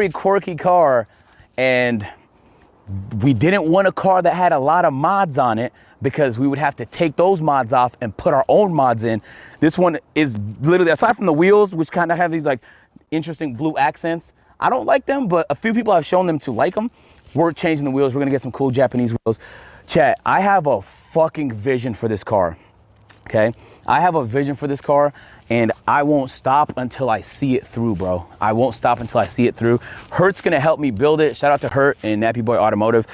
very quirky car, and we didn't want a car that had a lot of mods on it because we would have to take those mods off and put our own mods in. This one is literally, aside from the wheels, which kind of have these like interesting blue accents, I don't like them, but a few people have shown them to like them. We're changing the wheels. We're gonna get some cool Japanese wheels. Chat, I have a fucking vision for this car, okay? I have a vision for this car, and I won't stop until I see it through, bro. I won't stop until I see it through. Hurt's gonna help me build it. Shout out to Hurt and Nappy Boy Automotive.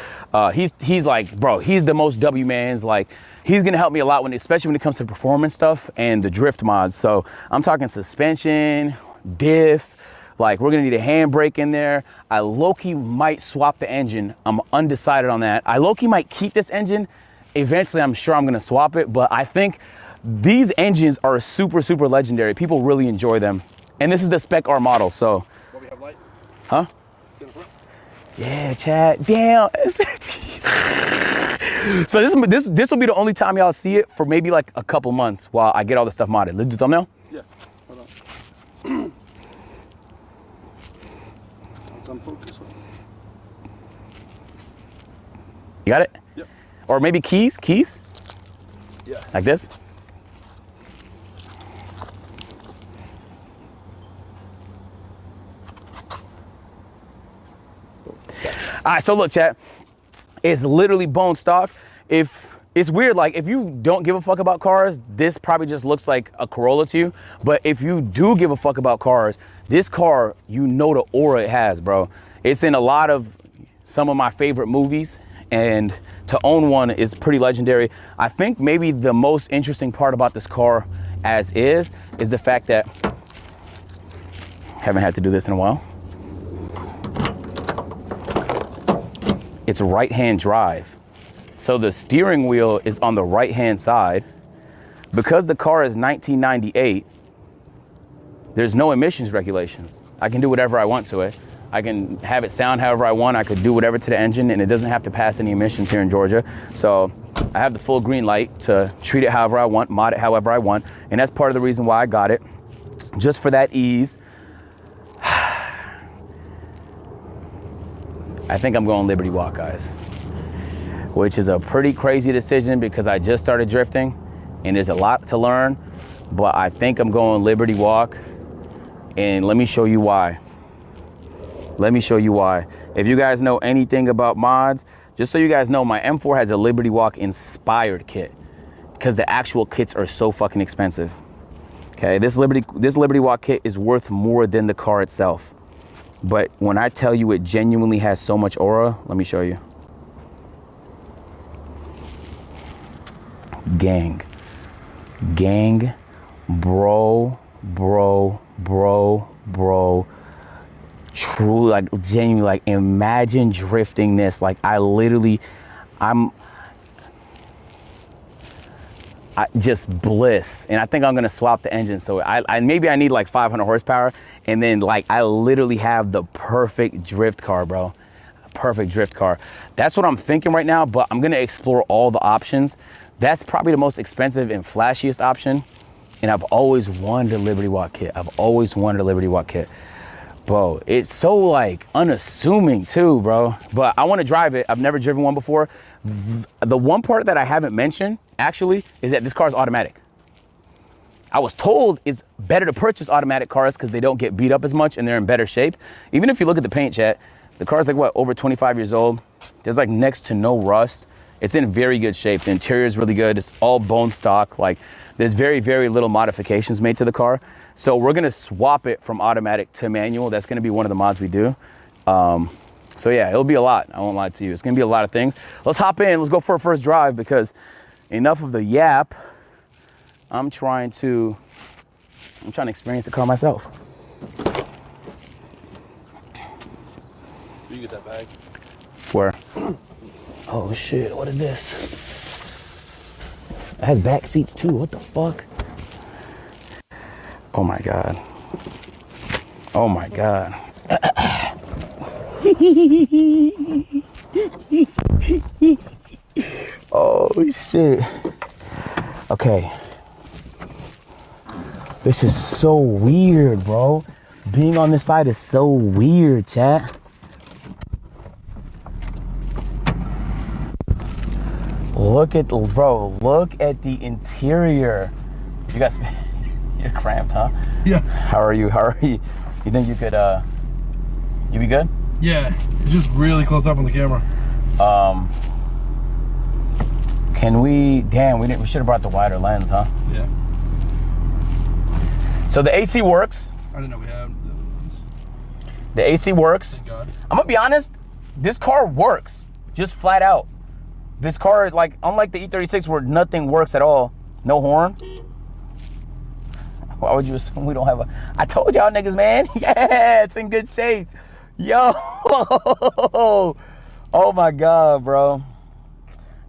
He's like, bro, he's the most W mans. Like, he's gonna help me a lot especially when it comes to performance stuff and the drift mods. So I'm talking suspension, diff, like we're gonna need a handbrake in there. I low-key might swap the engine. I'm undecided on that. I low-key might keep this engine. Eventually, I'm sure I'm gonna swap it, but I think these engines are super, super legendary. People really enjoy them. And this is the Spec R model, so. What we have light? Huh? Yeah, Chad, damn. So this will be the only time y'all see it for maybe like a couple months while I get all the stuff modded. Let's do thumbnail? Yeah, hold on. Some focus. You got it? Yep. Or maybe keys? Yeah. Like this? All right, so look, chat, it's literally bone stock. If it's weird, like if you don't give a fuck about cars, this probably just looks like a Corolla to you. But if you do give a fuck about cars, this car, you know the aura it has, bro. It's in some of my favorite movies, and to own one is pretty legendary. I think maybe the most interesting part about this car as is the fact that, haven't had to do this in a while. It's right-hand drive. So the steering wheel is on the right-hand side. Because the car is 1998, there's no emissions regulations. I can do whatever I want to it. I can have it sound however I want. I could do whatever to the engine, and it doesn't have to pass any emissions here in Georgia. So I have the full green light to treat it however I want, mod it however I want. And that's part of the reason why I got it, just for that ease. I think I'm going Liberty Walk, guys, which is a pretty crazy decision because I just started drifting and there's a lot to learn, but I think I'm going Liberty Walk, and let me show you why. Let me show you why. If you guys know anything about mods, just so you guys know, my M4 has a Liberty Walk inspired kit because the actual kits are so fucking expensive. Okay, this Liberty Walk kit is worth more than the car itself. But when I tell you it genuinely has so much aura, let me show you. Gang, bro. True, like genuinely, like imagine drifting this. Like I just bliss. And I think I'm gonna swap the engine. So maybe I need like 500 horsepower. And then like I literally have the perfect drift car, bro. Perfect drift car. That's what I'm thinking right now, but I'm gonna explore all the options. That's probably the most expensive and flashiest option. And I've always wanted a Liberty Walk kit. Bro, it's so like unassuming too, bro. But I wanna drive it. I've never driven one before. The one part that I haven't mentioned actually is that this car is automatic. I was told it's better to purchase automatic cars because they don't get beat up as much and they're in better shape. Even if you look at the paint, chat, the car's like what, over 25 years old. There's like next to no rust. It's in very good shape. The interior is really good. It's all bone stock. Like there's very, very little modifications made to the car. So we're gonna swap it from automatic to manual. That's gonna be one of the mods we do. So yeah, it'll be a lot. I won't lie to you. It's gonna be a lot of things. Let's hop in, let's go for a first drive because enough of the yap. I'm trying to experience the car myself. You get that bag? Where? Oh shit, what is this? It has back seats too, what the fuck? Oh my God. Oh my God. Oh shit. Okay. This is so weird, bro. Being on this side is so weird, chat. Look at, bro, look at the interior. You guys, you're cramped, huh? Yeah. How are you? You think you could, you be good? Yeah, it's just really close up on the camera. Can we, damn, we should have brought the wider lens, huh? Yeah. So the AC works. I didn't know we had those. The AC works. Thank God. I'm gonna be honest, this car works, just flat out. This car, like, unlike the E36 where nothing works at all, no horn. Why would you assume we don't have a, I told y'all niggas, man, yeah, it's in good shape. Yo, oh my God, bro. All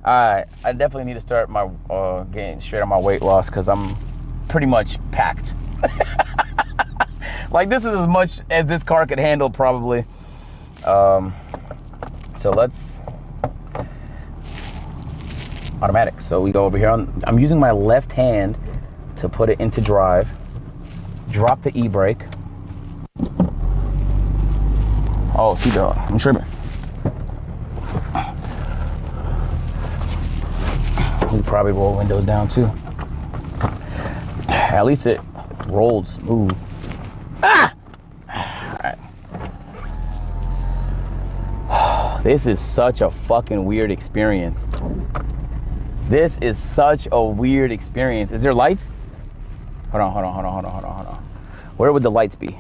right, I definitely need to start my, getting straight on my weight loss because I'm pretty much packed. Like, this is as much as this car could handle probably. So let's, automatic. So we go over here I'm using my left hand to put it into drive, drop the e-brake. Oh, seatbelt, I'm tripping. We probably roll windows down too. At least it rolled smooth. Ah! All right. This is such a fucking weird experience. This is such a weird experience. Is there lights? Hold on. Where would the lights be?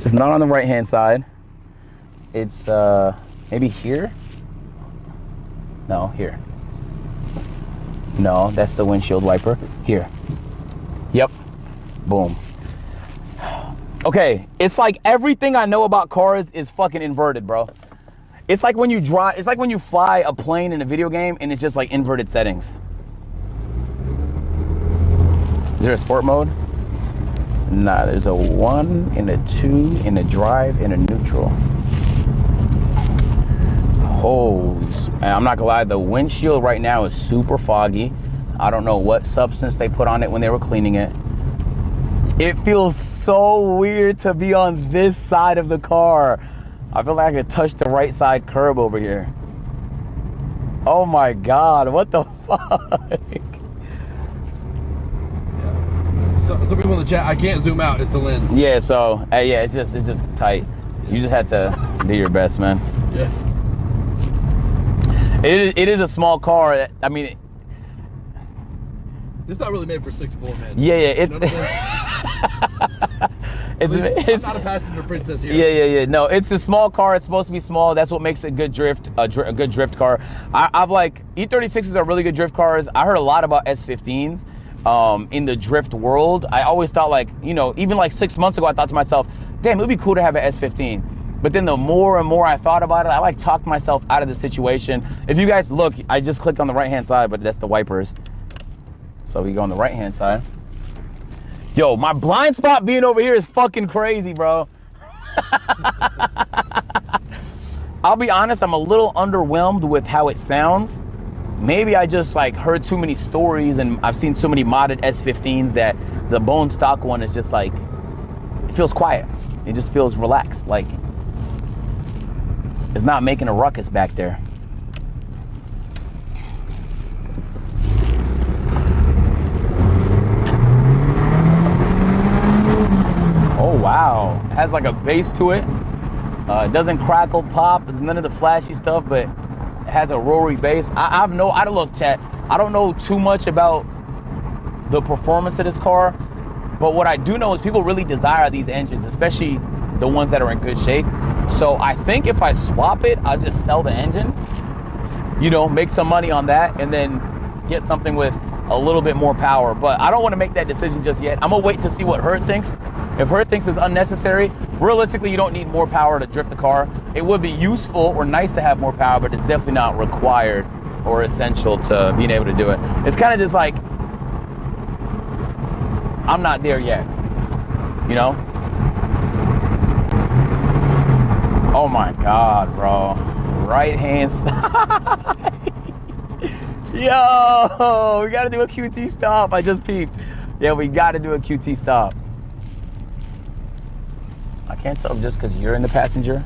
It's not on the right-hand side. It's maybe here? No, here. No, that's the windshield wiper. Here. Yep. Boom. Okay, it's like everything I know about cars is fucking inverted, bro. It's like when you drive, it's like when you fly a plane in a video game and it's just like inverted settings. Is there a sport mode? Nah, there's a 1 and a 2 and a drive and a neutral. Oh, I'm not gonna lie, the windshield right now is super foggy. I don't know what substance they put on it when they were cleaning it. It feels so weird to be on this side of the car. I feel like I could touch the right side curb over here. Oh my God, what the fuck? Yeah. So some people in the chat, I can't zoom out, it's the lens. Yeah, so, yeah, it's just tight. You just have to do your best, man. Yeah. It is a small car. I mean, It's not really made for 6'4" men. yeah, it's, You know I'm not a passenger princess here. Yeah. No, it's a small car. It's supposed to be small. That's what makes it a good drift, a good drift car. I've like, E36s are really good drift cars. I heard a lot about S15s in the drift world. I always thought, like, you know, even like 6 months ago, I thought to myself, damn, it would be cool to have an S15. But then the more and more I thought about it, I like talked myself out of the situation. If you guys look, I just clicked on the right-hand side, but that's the wipers. So we go on the right-hand side. Yo, my blind spot being over here is fucking crazy, bro. I'll be honest, I'm a little underwhelmed with how it sounds. Maybe I just like heard too many stories and I've seen so many modded S15s that the bone stock one is just like, it feels quiet. It just feels relaxed. Like, it's not making a ruckus back there. Oh wow, it has like a bass to it. It doesn't crackle, pop, it's none of the flashy stuff, but it has a roary bass. I don't look, chat, I don't know too much about the performance of this car, but what I do know is people really desire these engines, especially the ones that are in good shape. So I think if I swap it, I'll just sell the engine, you know, make some money on that, and then get something with a little bit more power. But I don't want to make that decision just yet. I'm gonna wait to see what Hurt thinks. If Hurt thinks it's unnecessary, realistically, you don't need more power to drift the car. It would be useful or nice to have more power, but it's definitely not required or essential to being able to do it. It's kind of just like, I'm not there yet, you know? Oh my God, bro. Right hand side. Yo, we gotta do a QT stop. I just peeped. Yeah, we gotta do a QT stop. can't tell just because you're in the passenger,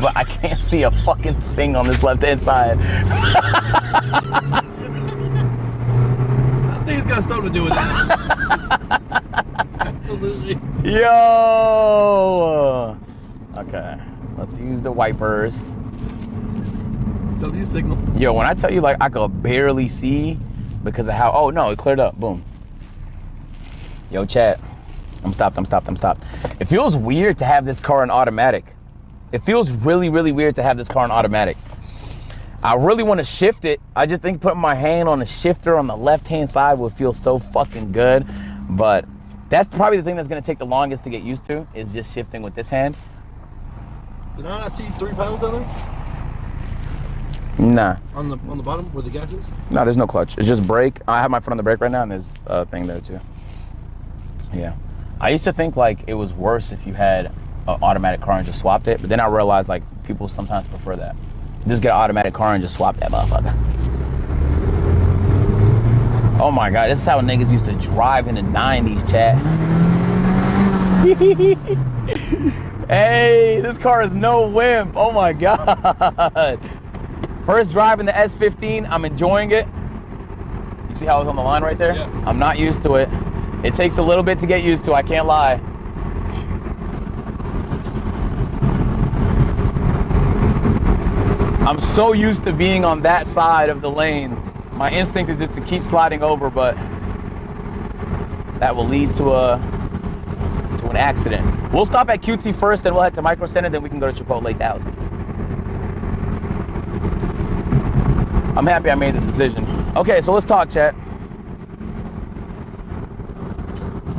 but I can't see a fucking thing on this left-hand side. I think it's got something to do with that. Absolutely. Yo! Okay, let's use the wipers. W signal. Yo, when I tell you, like, I could barely see because of how, oh no, it cleared up, boom. Yo, chat, I'm stopped. It feels weird to have this car in automatic. It feels really, really weird to have this car in automatic. I really want to shift it. I just think putting my hand on the shifter on the left-hand side would feel so fucking good. But that's probably the thing that's going to take the longest to get used to, is just shifting with this hand. Did I not see 3 pedals down there? Nah. On the bottom where the gas is? No, there's no clutch. It's just brake. I have my foot on the brake right now, and there's a thing there too. Yeah. I used to think like it was worse if you had an automatic car and just swapped it, but then I realized like people sometimes prefer that. Just get an automatic car and just swap that motherfucker. Oh my God, this is how niggas used to drive in the 90s, chat. Hey, this car is no wimp. Oh my God. First drive in the S15, I'm enjoying it. You see how it's on the line right there? Yeah. I'm not used to it. It takes a little bit to get used to, I can't lie. I'm so used to being on that side of the lane. My instinct is just to keep sliding over, but that will lead to an accident. We'll stop at QT first, then we'll head to Micro Center, then we can go to Chipotle 1000. I'm happy I made this decision. Okay, so let's talk, chat.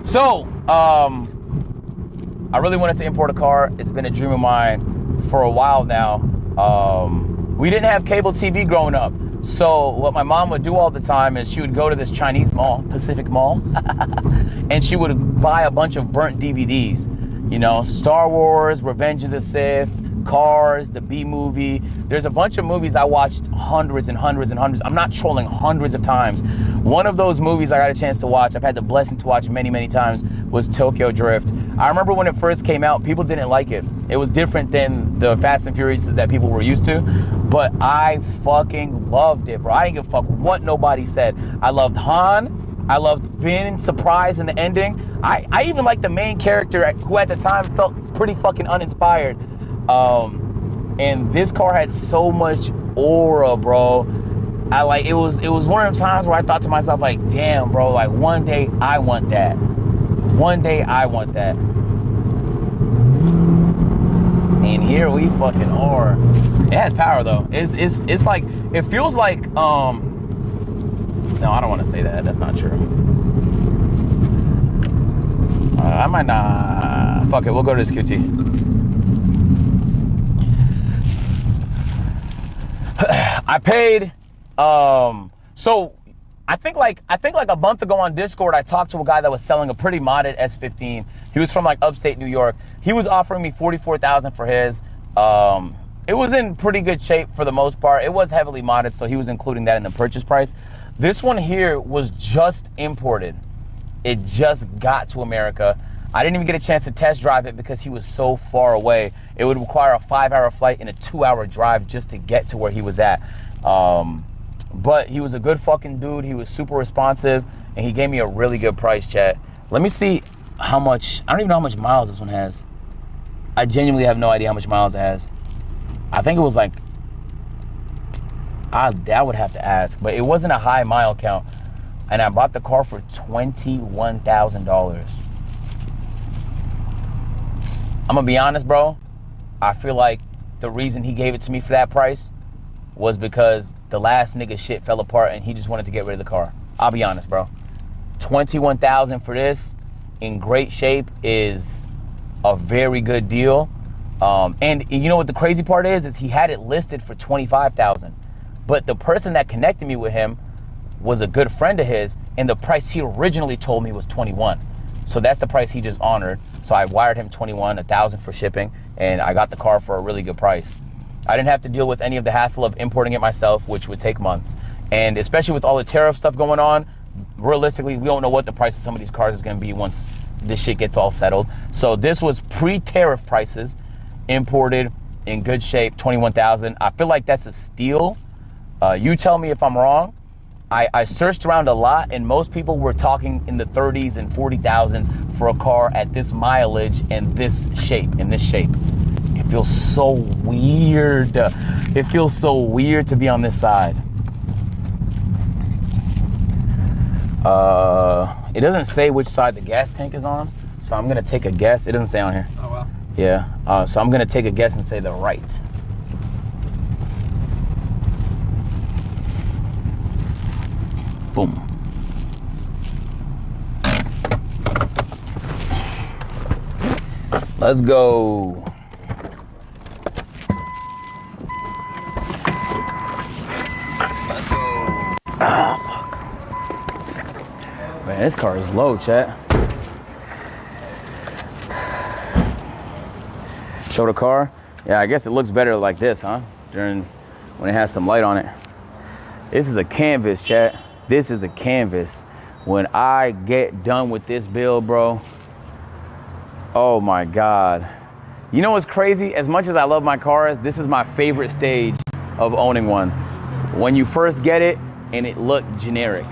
So, I really wanted to import a car. It's been a dream of mine for a while now. We didn't have cable TV growing up. So what my mom would do all the time is she would go to this Chinese mall, Pacific Mall, and she would buy a bunch of burnt DVDs. You know, Star Wars, Revenge of the Sith, Cars, the B movie. There's a bunch of movies I watched hundreds and hundreds and hundreds. I'm not trolling, hundreds of times. One of those movies I got a chance to watch, I've had the blessing to watch many, many times, was Tokyo Drift. I remember when it first came out, people didn't like it. It was different than the Fast and Furious that people were used to, but I fucking loved it, bro. I didn't give a fuck what nobody said. I loved Han. I loved Finn's surprise in the ending. I even liked the main character who at the time felt pretty fucking uninspired. And this car had so much aura, bro. It was one of those times where I thought to myself, like, damn, bro, like one day I want that. One day I want that. And here we fucking are. It has power though. It's like, it feels like, no, I don't want to say that. That's not true. I might not. Fuck it, we'll go to this QT. I paid, so I think like a month ago on Discord, I talked to a guy that was selling a pretty modded S15. He was from like upstate New York. He was offering me $44,000 for his. It was in pretty good shape for the most part. It was heavily modded, so he was including that in the purchase price. This one here was just imported. It just got to America. I didn't even get a chance to test drive it because he was so far away. It would require a 5-hour flight and a 2-hour drive just to get to where he was at. But he was a good fucking dude. He was super responsive, and he gave me a really good price, chat. Let me see how much, I don't even know how much miles this one has. I genuinely have no idea how much miles it has. I think it was like, I would have to ask, but it wasn't a high mile count. And I bought the car for $21,000. I'm gonna be honest, bro. I feel like the reason he gave it to me for that price was because the last nigga shit fell apart and he just wanted to get rid of the car. I'll be honest, bro. $21,000 for this in great shape is a very good deal. And you know what the crazy part is he had it listed for $25,000. But the person that connected me with him was a good friend of his, and the price he originally told me was $21,000. So that's the price he just honored. So I wired him $21,000 for shipping, and I got the car for a really good price. I didn't have to deal with any of the hassle of importing it myself, which would take months. And especially with all the tariff stuff going on, realistically, we don't know what the price of some of these cars is gonna be once this shit gets all settled. So this was pre-tariff prices, imported in good shape, 21,000. I feel like that's a steal. You tell me if I'm wrong. I searched around a lot, and most people were talking in the 30s and 40,000s for a car at this mileage and this shape, It feels so weird. It feels so weird to be on this side. It doesn't say which side the gas tank is on, so I'm gonna take a guess. It doesn't say on here. Oh, wow. Yeah, so I'm gonna take a guess and say the right. Boom. Let's go. Let's go. Ah, fuck. Man, this car is low, chat. Show the car. Yeah, I guess it looks better like this, huh? When it has some light on it. This is a canvas, chat. This is a canvas. When I get done with this build, bro, oh my God. You know what's crazy? As much as I love my cars, this is my favorite stage of owning one. When you first get it and it looked generic,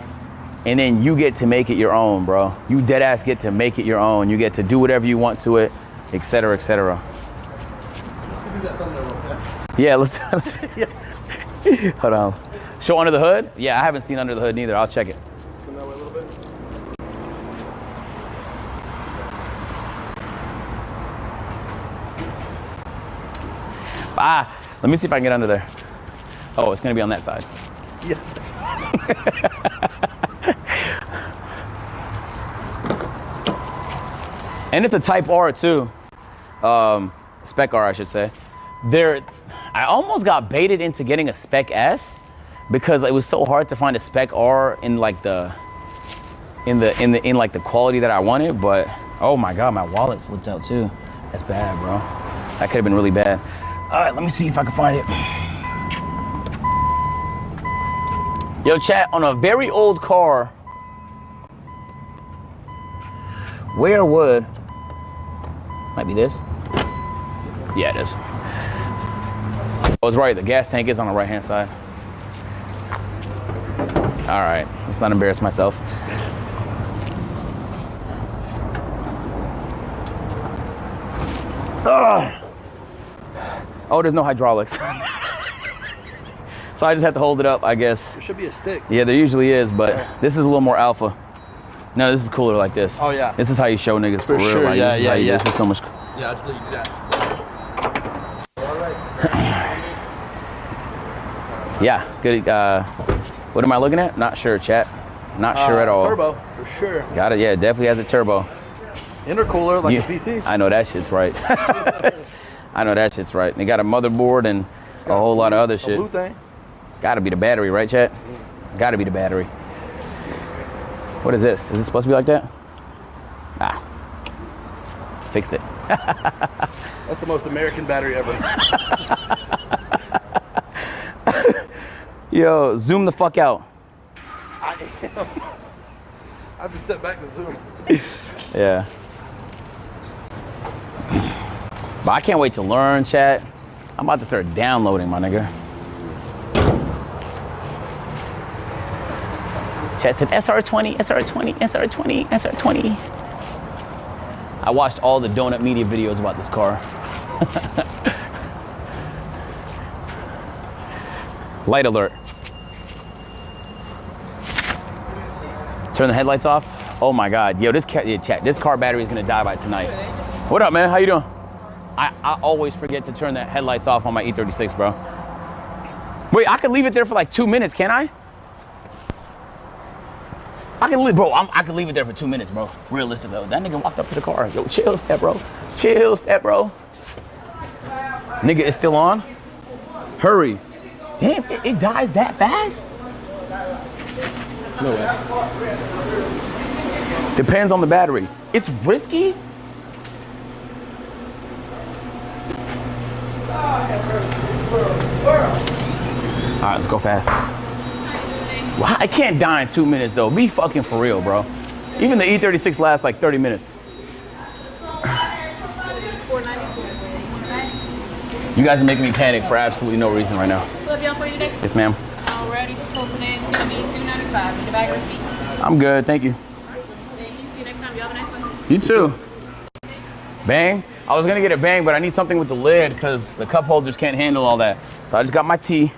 and then you get to make it your own, bro. You dead ass get to make it your own. You get to do whatever you want to it, et cetera, et cetera. Yeah, let's hold on. Show under the hood? Yeah, I haven't seen under the hood neither. I'll check it. Come that way a little bit. Let me see if I can get under there. Oh, it's gonna be on that side. Yeah. And it's a Type R too. Spec R, I should say. I almost got baited into getting a Spec S because it was so hard to find a Spec R in like the quality that I wanted. But oh my God, my wallet slipped out too. That's bad, bro. That could have been really bad. All right, let me see if I can find it. Yo, chat, on a very old car, where would, might be this. Yeah, it is. I was right, the gas tank is on the right-hand side. All right, let's not embarrass myself. Ugh. Oh, there's no hydraulics. So I just have to hold it up, I guess. There should be a stick. Yeah, there usually is, but this is a little more alpha. No, this is cooler like this. Oh, yeah. This is how you show niggas for real. Sure. Like, Yeah, this yeah. This is so much. Yeah, I'll just let you do that. Yeah, good. What am I looking at? Not sure, chat. Not sure at all. Turbo, for sure. Got it, yeah, it definitely has a turbo. Intercooler, like a PC. I know that shit's right. I know that shit's right. They got a motherboard and a whole lot of other shit. Blue thing. Gotta be the battery, right, chat? Gotta be the battery. What is this? Is it supposed to be like that? Ah. Fix it. That's the most American battery ever. Yo, zoom the fuck out. I have to step back to zoom. Yeah. But I can't wait to learn, chat. I'm about to start downloading, my nigga. Chat said SR20, SR20, SR20, SR20. I watched all the Donut Media videos about this car. Light alert. Turn the headlights off. Oh my God, yo, this car battery is gonna die by tonight. What up, man? How you doing? I always forget to turn the headlights off on my E36, bro. Wait, I can leave it there for like 2 minutes, can I? I can leave it there for 2 minutes, bro. Realistic though. That nigga walked up to the car. Yo, chill, step, bro. Chill, step, bro. Nigga, it's still on? Hurry. Damn, it dies that fast? No way. Depends on the battery. It's risky? All right, let's go fast. Well, I can't die in 2 minutes though. Be fucking for real, bro. Even the E36 lasts like 30 minutes. You guys are making me panic for absolutely no reason right now. Will that be all for you today? Yes, ma'am. Alrighty. Total today is gonna be $2.95. Need a bag or receipt? I'm good, thank you. Thank you. See you next time. You have a nice one. You too. Bang. I was gonna get a bang, but I need something with the lid because the cup holders can't handle all that. So I just got my tea.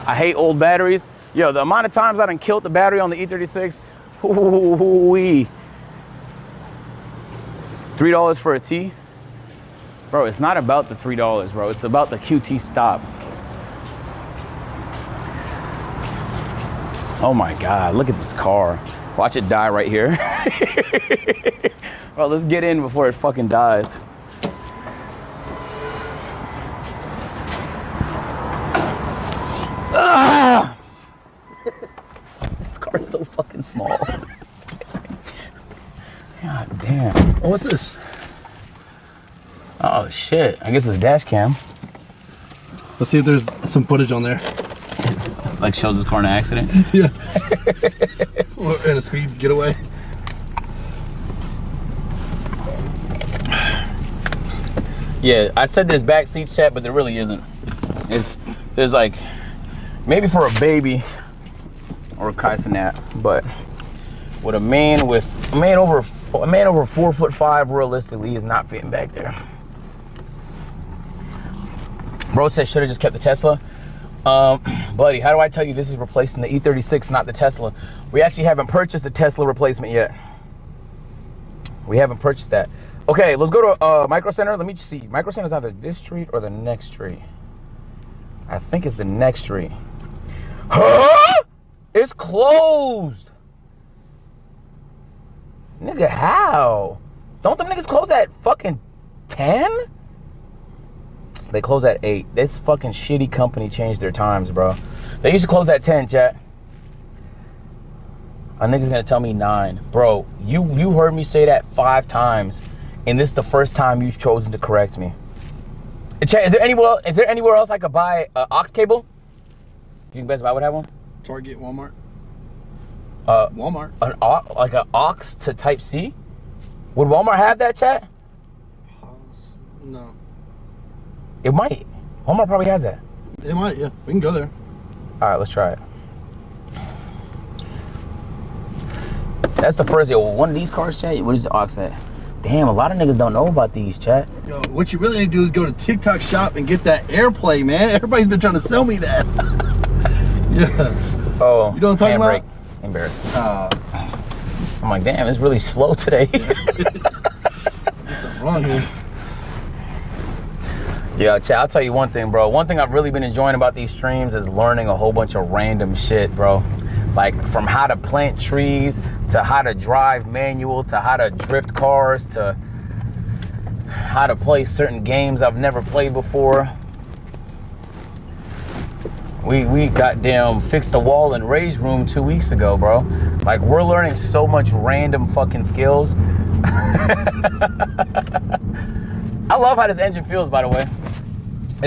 I hate old batteries. Yo, the amount of times I done killed the battery on the E36. Ooh-wee. $3 for a tea? Bro, it's not about the $3, bro. It's about the QT stop. Oh my God, look at this car. Watch it die right here. Bro, let's get in before it fucking dies. Ah! This car is so fucking small. God damn. Oh, what's this? Oh shit, I guess it's a dash cam. Let's see if there's some footage on there. Like shows this car in an accident. Yeah. Or in a speed getaway. Yeah, I said there's back seats, chat, but there really isn't. There's like maybe for a baby or a Kaisenat, but with a man over 4'5", realistically is not fitting back there. Bro said should have just kept the Tesla. Buddy, how do I tell you this is replacing the E36, not the Tesla? We actually haven't purchased the Tesla replacement yet. We haven't purchased that. Okay, let's go to Micro Center. Let me see. Micro Center is either this street or the next street. I think it's the next street. Huh? It's closed. Nigga, how? Don't them niggas close at fucking 10? They close at 8. This fucking shitty company changed their times, bro. They used to close at 10, chat. A nigga's gonna tell me 9. Bro, you heard me say that 5 times, and this is the first time you've chosen to correct me. Chat, is there anywhere else I could buy an aux cable? Do you think Best Buy would have one? Target, Walmart. Walmart. Like an aux to Type C? Would Walmart have that, chat? No. It might. Walmart probably has that. It might, yeah. We can go there. All right, let's try it. That's the first, yo, one of these cars, chat, what is the aux at? Damn, a lot of niggas don't know about these, chat. Yo, what you really need to do is go to TikTok shop and get that AirPlay, man. Everybody's been trying to sell me that. Yeah. Oh, you know what I'm talking about? Embarrassing. I'm like, damn, it's really slow today. What's wrong here? Yeah, chat, I'll tell you one thing, bro. One thing I've really been enjoying about these streams is learning a whole bunch of random shit, bro. Like from how to plant trees, to how to drive manual, to how to drift cars, to how to play certain games I've never played before. We goddamn fixed the wall in Ray's room 2 weeks ago, bro. Like, we're learning so much random fucking skills. I love how this engine feels, by the way.